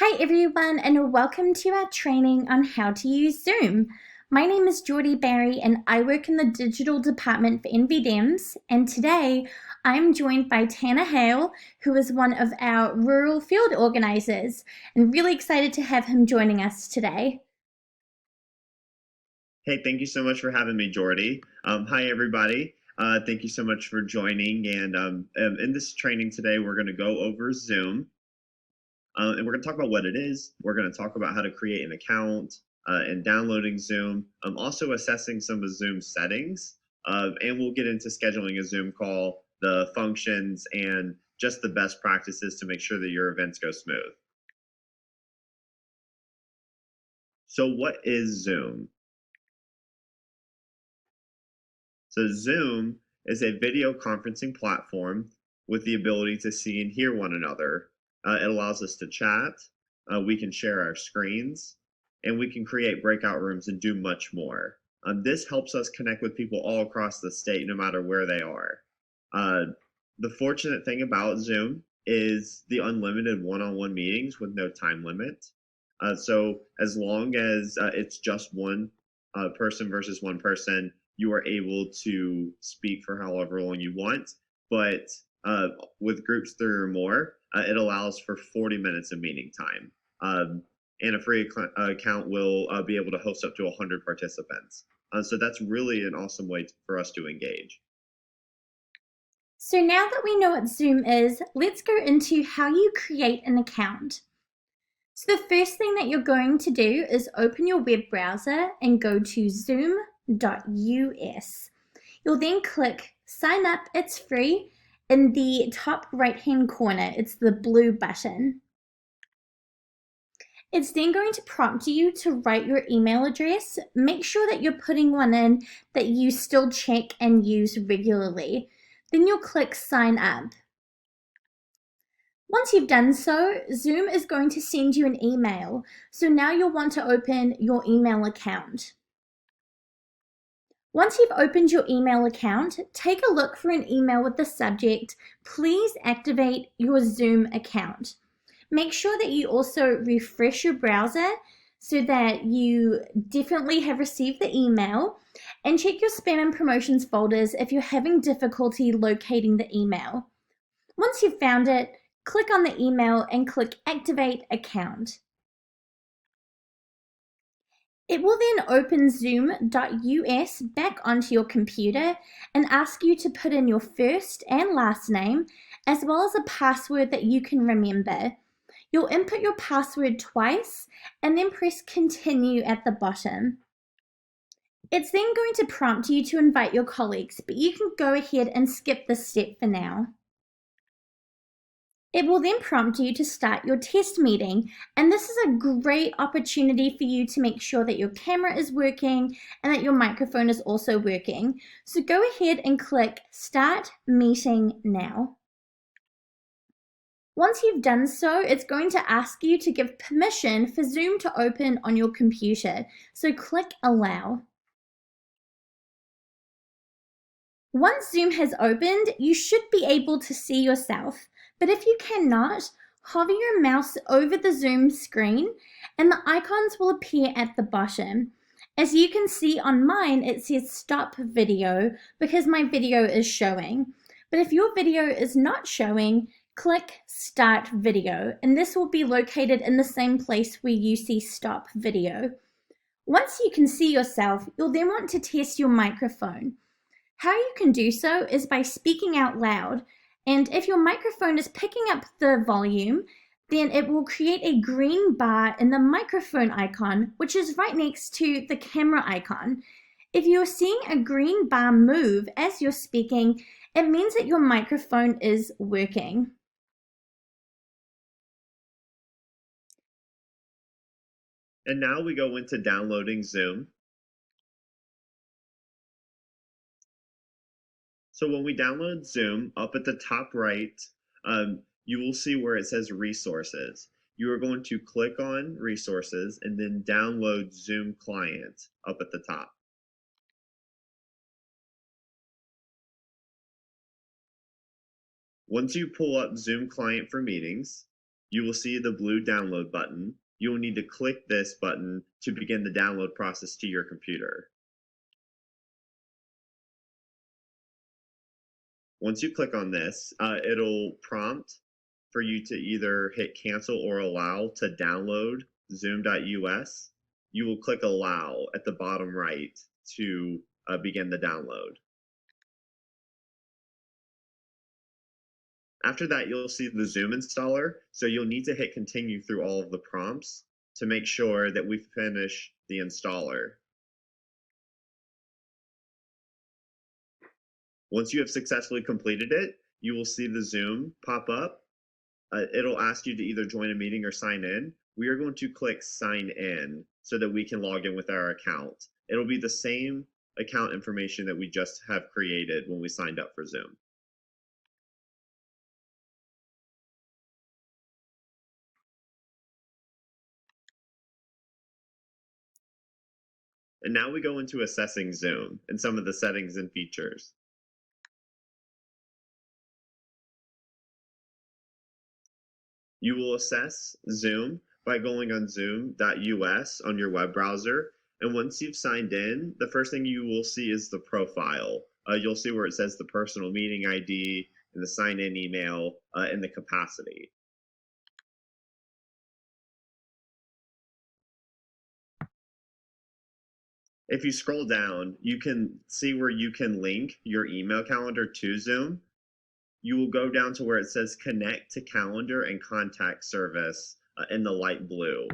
Hi everyone and welcome to our training on how to use Zoom. My name is Geordie Barry and I work in the digital department for NVDEMS, and today I'm joined by Tanner Hale, who is one of our rural field organisers, and really excited to have him joining us today. Hey, thank you so much for having me, Geordie. Hi, everybody. Thank you so much for joining. And in this training today, we're going to go over Zoom. And we're going to talk about what it is. We're going to talk about how to create an account and downloading Zoom. Also assessing some of Zoom settings. And we'll get into scheduling a Zoom call, the functions, and just the best practices to make sure that your events go smooth. So what is Zoom? So Zoom is a video conferencing platform with the ability to see and hear one another. It allows us to chat, we can share our screens, and we can create breakout rooms and do much more. This helps us connect with people all across the state, no matter where they are. Uh, the fortunate thing about Zoom is the unlimited one-on-one meetings with no time limit. So as long as it's just one person versus one person, you are able to speak for however long you want. But with groups 3 or more, it allows for 40 minutes of meeting time. And a free account will be able to host up to 100 participants. So that's really an awesome way for us to engage. So now that we know what Zoom is, let's go into how you create an account. So the first thing that you're going to do is open your web browser and go to zoom.us. You'll then click sign up, it's free. In the top right hand corner, it's the blue button. It's then going to prompt you to write your email address. Make sure that you're putting one in that you still check and use regularly. Then you'll click sign up. Once you've done so, Zoom is going to send you an email. So now you'll want to open your email account. Once you've opened your email account, take a look for an email with the subject, "Please activate your Zoom account." Make sure that you also refresh your browser so that you definitely have received the email, and check your spam and promotions folders if you're having difficulty locating the email. Once you've found it, click on the email and click Activate Account. It will then open zoom.us back onto your computer and ask you to put in your first and last name, as well as a password that you can remember. You'll input your password twice and then press continue at the bottom. It's then going to prompt you to invite your colleagues, but you can go ahead and skip this step for now. It will then prompt you to start your test meeting, and this is a great opportunity for you to make sure that your camera is working and that your microphone is also working. So go ahead and click Start Meeting Now. Once you've done so, it's going to ask you to give permission for Zoom to open on your computer, so click Allow. Once Zoom has opened, you should be able to see yourself, but if you cannot, hover your mouse over the Zoom screen and the icons will appear at the bottom. As you can see on mine, it says Stop Video because my video is showing. But if your video is not showing, click Start Video, and this will be located in the same place where you see Stop Video. Once you can see yourself, you'll then want to test your microphone. How you can do so is by speaking out loud, and if your microphone is picking up the volume, then it will create a green bar in the microphone icon, which is right next to the camera icon. If you're seeing a green bar move as you're speaking, it means that your microphone is working. And now we go into downloading Zoom. So when we download Zoom, up at the top right, you will see where it says resources. You are going to click on resources and then download Zoom client up at the top. Once you pull up Zoom client for meetings, you will see the blue download button. You will need to click this button to begin the download process to your computer. Once you click on this, it'll prompt for you to either hit cancel or allow to download zoom.us. You will click allow at the bottom right to begin the download. After that, you'll see the Zoom installer, so you'll need to hit continue through all of the prompts to make sure that we finish the installer. Once you have successfully completed it, you will see the Zoom pop up. It'll ask you to either join a meeting or sign in. We are going to click sign in so that we can log in with our account. It'll be the same account information that we just have created when we signed up for Zoom. And now we go into assessing Zoom and some of the settings and features. You will assess Zoom by going on zoom.us on your web browser. And once you've signed in, the first thing you will see is the profile. You'll see where it says the personal meeting ID and the sign-in email and the capacity. If you scroll down, you can see where you can link your email calendar to Zoom. You will go down to where it says connect to calendar and contact service in the light blue.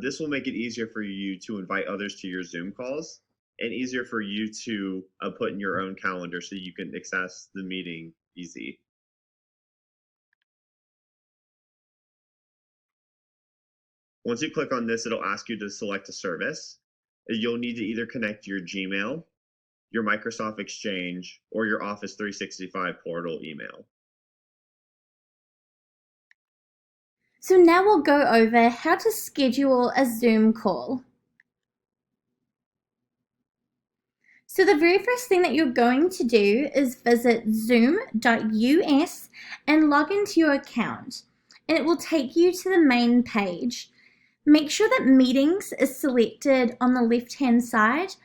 This will make it easier for you to invite others to your Zoom calls and easier for you to put in your own calendar so you can access the meeting easy. Once you click on this, it'll ask you to select a service. You'll need to either connect your Gmail, your Microsoft Exchange, or your Office 365 portal email. So now we'll go over how to schedule a Zoom call. So the very first thing that you're going to do is visit zoom.us and log into your account. And it will take you to the main page. Make sure that meetings is selected on the left-hand side,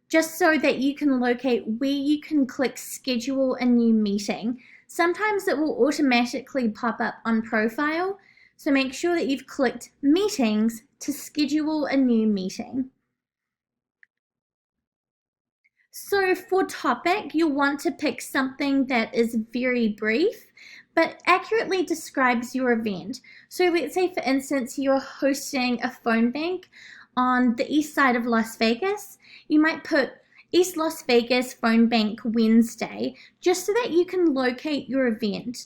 just so that you can locate where you can click schedule a new meeting. Sometimes it will automatically pop up on profile, so make sure that you've clicked meetings to schedule a new meeting. So for topic, you'll want to pick something that is very brief, but accurately describes your event. So let's say, for instance, you're hosting a phone bank on the east side of Las Vegas. You might put East Las Vegas Phone Bank Wednesday, just so that you can locate your event.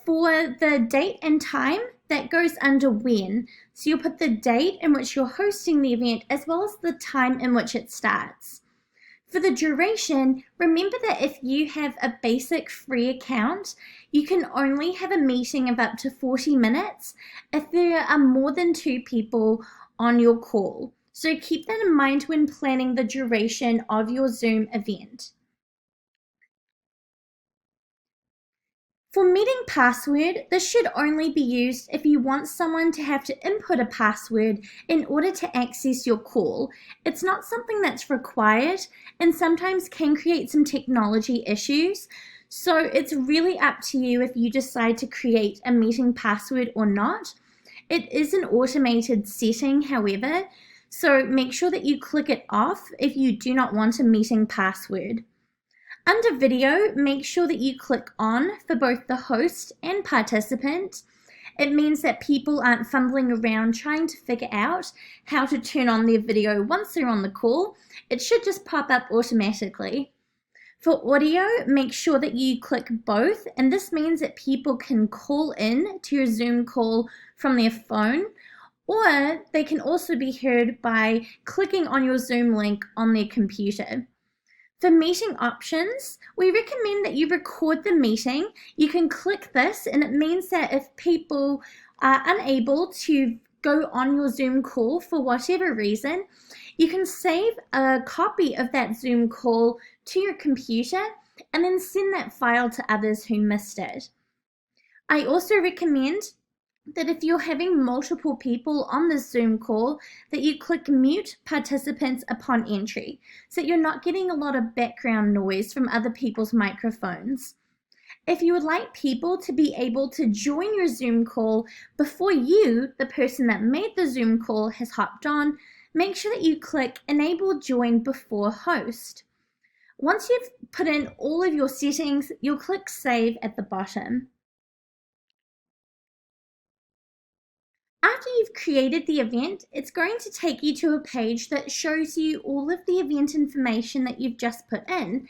For the date and time, that goes under when. So you'll put the date in which you're hosting the event as well as the time in which it starts. For the duration, remember that if you have a basic free account, you can only have a meeting of up to 40 minutes if there are more than 2 people on your call. So keep that in mind when planning the duration of your Zoom event. For meeting password, this should only be used if you want someone to have to input a password in order to access your call. It's not something that's required and sometimes can create some technology issues. So it's really up to you if you decide to create a meeting password or not. It is an automated setting, however, so make sure that you click it off if you do not want a meeting password. Under video, make sure that you click on for both the host and participant. It means that people aren't fumbling around trying to figure out how to turn on their video once they're on the call. It should just pop up automatically. For audio, make sure that you click both, and this means that people can call in to your Zoom call from their phone, or they can also be heard by clicking on your Zoom link on their computer. For meeting options, we recommend that you record the meeting. You can click this, and it means that if people are unable to go on your Zoom call for whatever reason, you can save a copy of that Zoom call to your computer and then send that file to others who missed it. I also recommend that if you're having multiple people on the Zoom call, that you click mute participants upon entry, so that you're not getting a lot of background noise from other people's microphones. If you would like people to be able to join your Zoom call before you, the person that made the Zoom call, has hopped on, make sure that you click Enable Join Before Host. Once you've put in all of your settings, you'll click Save at the bottom. After you've created the event, it's going to take you to a page that shows you all of the event information that you've just put in.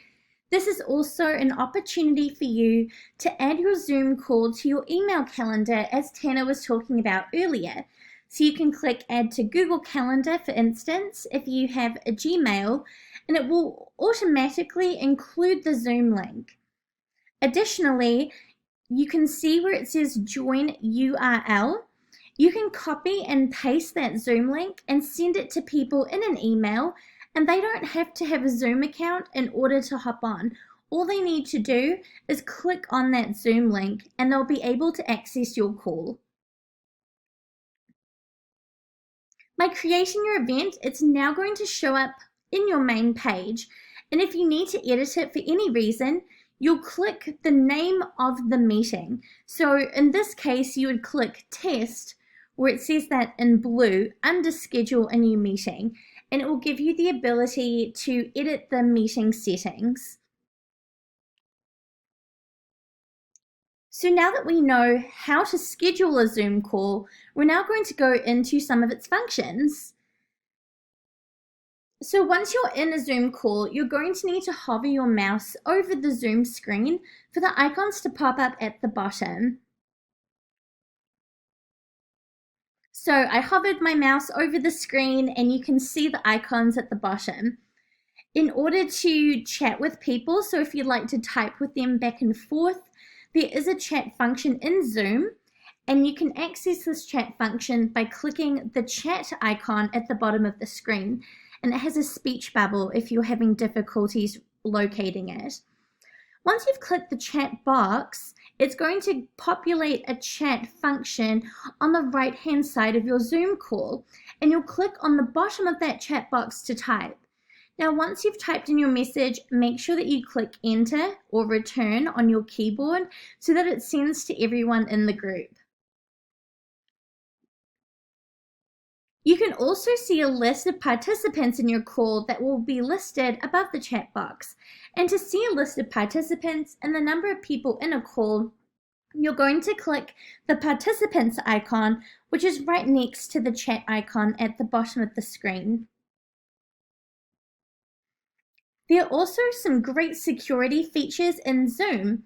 This is also an opportunity for you to add your Zoom call to your email calendar, as Tanner was talking about earlier. So you can click Add to Google Calendar, for instance, if you have a Gmail, and it will automatically include the Zoom link. Additionally, you can see where it says Join URL. You can copy and paste that Zoom link and send it to people in an email, and they don't have to have a Zoom account in order to hop on. All they need to do is click on that Zoom link and they'll be able to access your call. By creating your event, it's now going to show up in your main page, and if you need to edit it for any reason, you'll click the name of the meeting. So in this case, you would click Test, where it says that in blue, under Schedule a New Meeting, and it will give you the ability to edit the meeting settings. So now that we know how to schedule a Zoom call, we're now going to go into some of its functions. So once you're in a Zoom call, you're going to need to hover your mouse over the Zoom screen for the icons to pop up at the bottom. So I hovered my mouse over the screen and you can see the icons at the bottom. In order to chat with people, so if you'd like to type with them back and forth, there is a chat function in Zoom, and you can access this chat function by clicking the chat icon at the bottom of the screen, and it has a speech bubble if you're having difficulties locating it. Once you've clicked the chat box, it's going to populate a chat function on the right-hand side of your Zoom call, and you'll click on the bottom of that chat box to type. Now, once you've typed in your message, make sure that you click Enter or Return on your keyboard so that it sends to everyone in the group. You can also see a list of participants in your call that will be listed above the chat box. And to see a list of participants and the number of people in a call, you're going to click the participants icon, which is right next to the chat icon at the bottom of the screen. There are also some great security features in Zoom.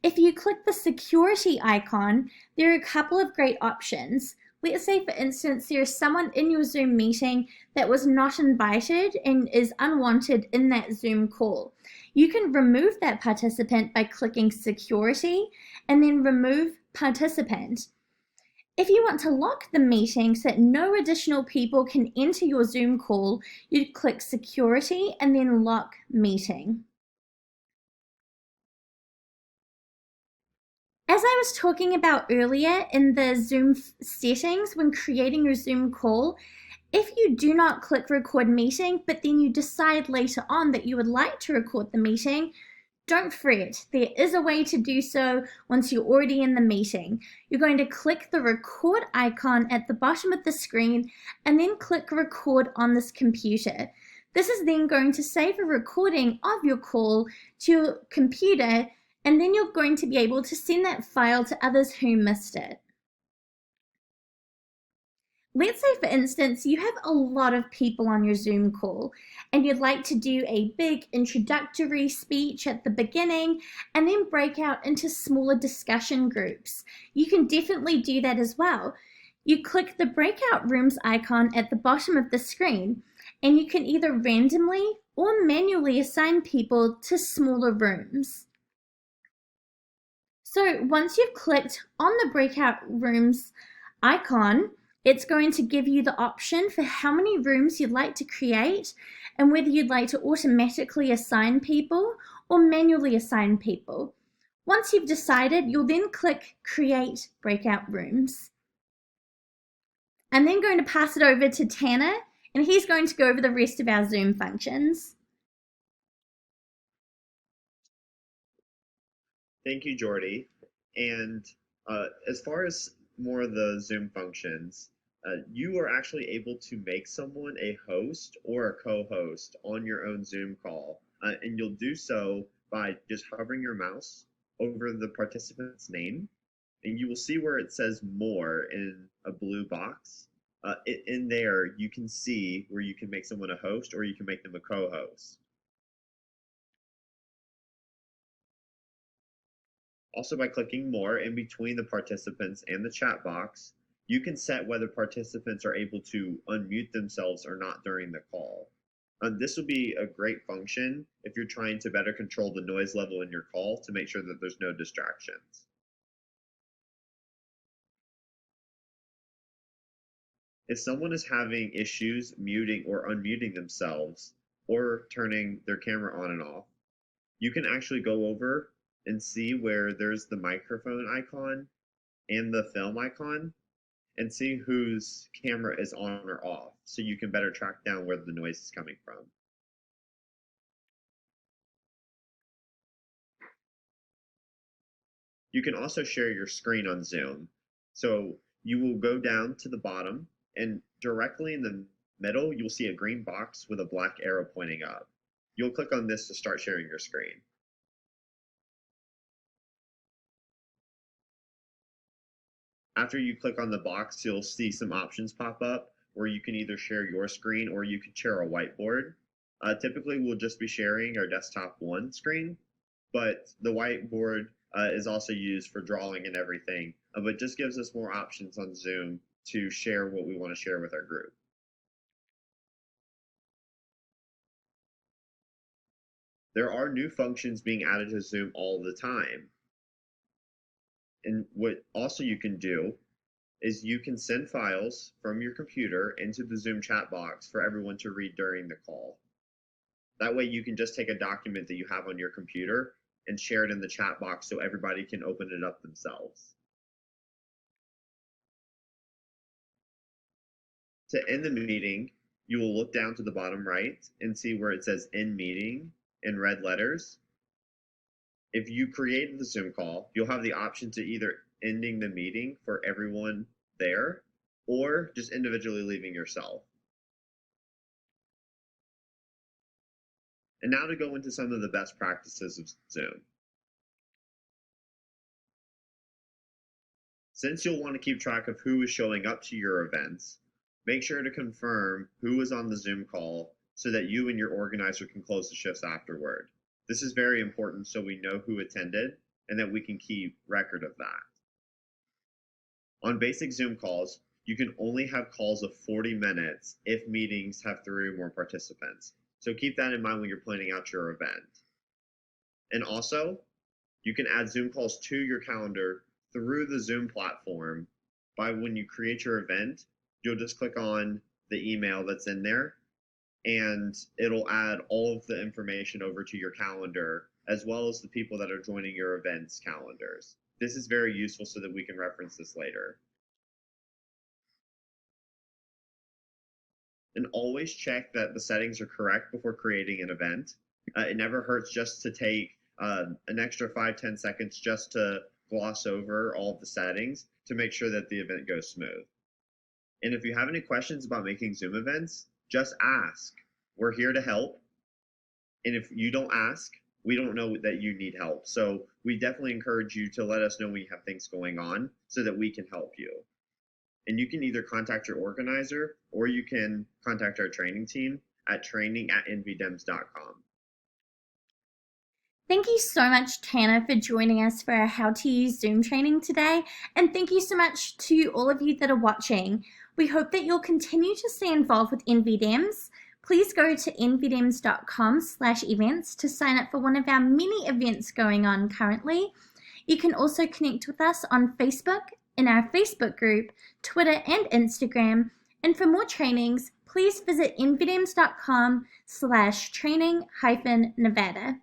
If you click the security icon, there are a couple of great options. Let's say, for instance, there is someone in your Zoom meeting that was not invited and is unwanted in that Zoom call. You can remove that participant by clicking Security and then Remove Participant. If you want to lock the meeting so that no additional people can enter your Zoom call, you'd click Security and then Lock Meeting. As I was talking about earlier in the Zoom settings when creating your Zoom call, if you do not click Record Meeting, but then you decide later on that you would like to record the meeting, don't fret. There is a way to do so once you're already in the meeting. You're going to click the record icon at the bottom of the screen and then click Record on this computer. This is then going to save a recording of your call to your computer, and then you're going to be able to send that file to others who missed it. Let's say, for instance, you have a lot of people on your Zoom call and you'd like to do a big introductory speech at the beginning and then break out into smaller discussion groups. You can definitely do that as well. You click the breakout rooms icon at the bottom of the screen, and you can either randomly or manually assign people to smaller rooms. So once you've clicked on the breakout rooms icon, it's going to give you the option for how many rooms you'd like to create and whether you'd like to automatically assign people or manually assign people. Once you've decided, you'll then click Create Breakout Rooms. I'm then going to pass it over to Tanner, and he's going to go over the rest of our Zoom functions. Thank you, Jordy. And as far as more of the Zoom functions, you are actually able to make someone a host or a co-host on your own Zoom call. And you'll do so by just hovering your mouse over the participant's name, and you will see where it says more in a blue box. In there, you can see where you can make someone a host or you can make them a co-host. Also, by clicking more in between the participants and the chat box, you can set whether participants are able to unmute themselves or not during the call. This will be a great function if you're trying to better control the noise level in your call to make sure that there's no distractions. If someone is having issues muting or unmuting themselves or turning their camera on and off, you can actually go over and see where there's the microphone icon and the film icon and see whose camera is on or off so you can better track down where the noise is coming from. You can also share your screen on Zoom. So you will go down to the bottom and directly in the middle, you'll see a green box with a black arrow pointing up. You'll click on this to start sharing your screen. After you click on the box, you'll see some options pop up where you can either share your screen or you can share a whiteboard. Typically, we'll just be sharing our desktop one screen, but the whiteboard is also used for drawing and everything, but just gives us more options on Zoom to share what we want to share with our group. There are new functions being added to Zoom all the time. And what also you can do is you can send files from your computer into the Zoom chat box for everyone to read during the call. That way you can just take a document that you have on your computer and share it in the chat box so everybody can open it up themselves. To end the meeting, you will look down to the bottom right and see where it says end meeting in red letters. If you created the Zoom call, you'll have the option to either ending the meeting for everyone there or just individually leaving yourself. And now to go into some of the best practices of Zoom. Since you'll want to keep track of who is showing up to your events, make sure to confirm who is on the Zoom call so that you and your organizer can close the shifts afterward. This is very important so we know who attended and that we can keep record of that. On basic Zoom calls, you can only have calls of 40 minutes if meetings have 3 or more participants. So keep that in mind when you're planning out your event. And also, you can add Zoom calls to your calendar through the Zoom platform by when you create your event, you'll just click on the email that's in there and it'll add all of the information over to your calendar as well as the people that are joining your events calendars. This is very useful so that we can reference this later. And always check that the settings are correct before creating an event. It never hurts just to take an extra 5-10 seconds just to gloss over all of the settings to make sure that the event goes smooth. And if you have any questions about making Zoom events, just ask. We're here to help. And if you don't ask, we don't know that you need help. So we definitely encourage you to let us know when you have things going on so that we can help you. And you can either contact your organizer or you can contact our training team at training@nvdems.com. Thank you so much, Tanner, for joining us for our How to Use Zoom training today. And thank you so much to all of you that are watching. We hope that you'll continue to stay involved with NVDEMS. Please go to nvdems.com/events to sign up for one of our many events going on currently. You can also connect with us on Facebook, in our Facebook group, Twitter, and Instagram. And for more trainings, please visit nvdems.com/training-nevada.